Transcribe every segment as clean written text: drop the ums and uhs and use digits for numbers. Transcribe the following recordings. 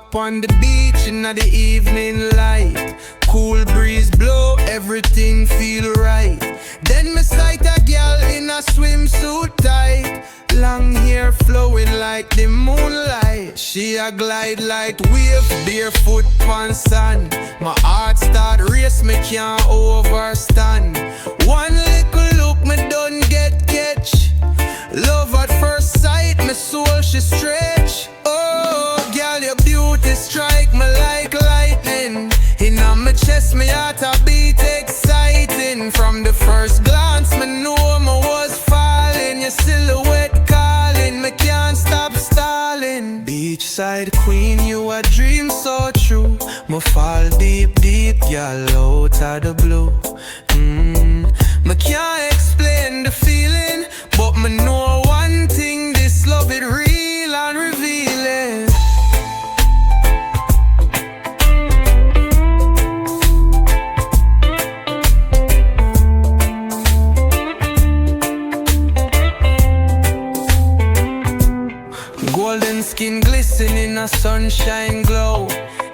up on the beach in the evening light. Cool breeze blow, everything feel right. Then me sight a girl in a swimsuit tight, long hair flowing like the moonlight. She a glide like wave, barefoot on sand. My heart start race, me can't overstand. One little look, me done get catch. Love at first sight, my soul she stretch. Oh, girl, your beauty strike me like lightning. In on my chest, my heart a beat exciting. From the first glance, me know me was falling. Your silhouette calling, me can't stop stalling. Beachside queen, you a dream so true. Me fall deep, deep, girl, out of the blue. Me can't explain the feeling, but me know one thing, this love it real and revealing. Golden skin glistening, a sunshine glow.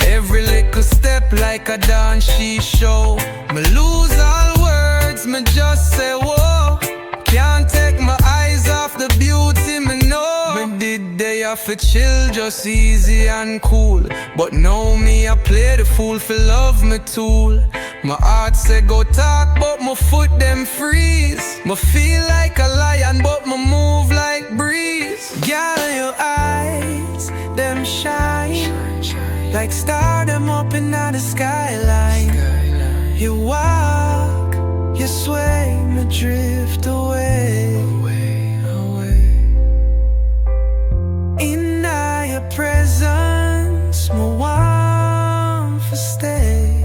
Every little step like a dance she show. Me lose all words, me just say whoa. Can't take my eyes off the beauty, me know. Me did they have to chill just easy and cool, but now me I play the fool for love me tool. My heart say go talk, but my foot them freeze. Me feel like a lion, but me move like breeze. Girl, your eyes, them shine like star them up in the skyline. You walk, you sway, me drift away. In your presence, me want to stay.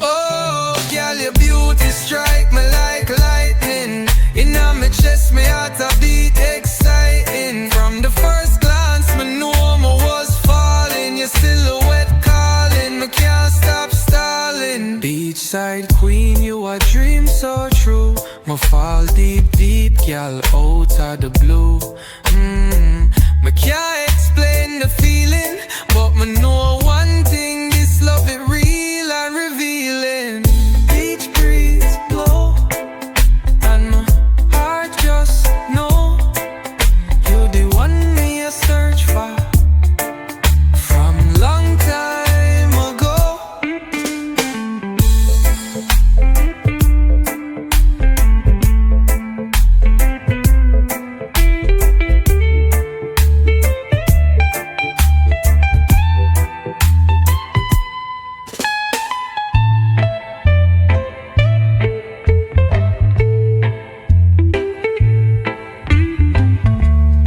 Oh, girl, your beauty strike me like lightning. In my chest, me heart a beat exciting. From the first glance, me know me was falling. Your silhouette calling, me can't stop stalling. Beachside queen, you a dream so true. Me fall deep, deep, girl, out of the blue. Me can't explain the feeling, but me know one thing, this love it real and revealing. Beach breeze blow, and my heart just know you the one me I search for from long time ago.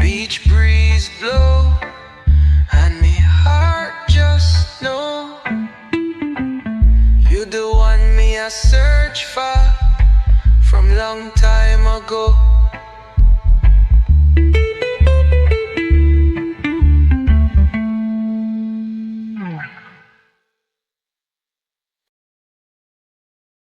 Beach breeze blow, and me heart just know you the one me I search for from long time ago.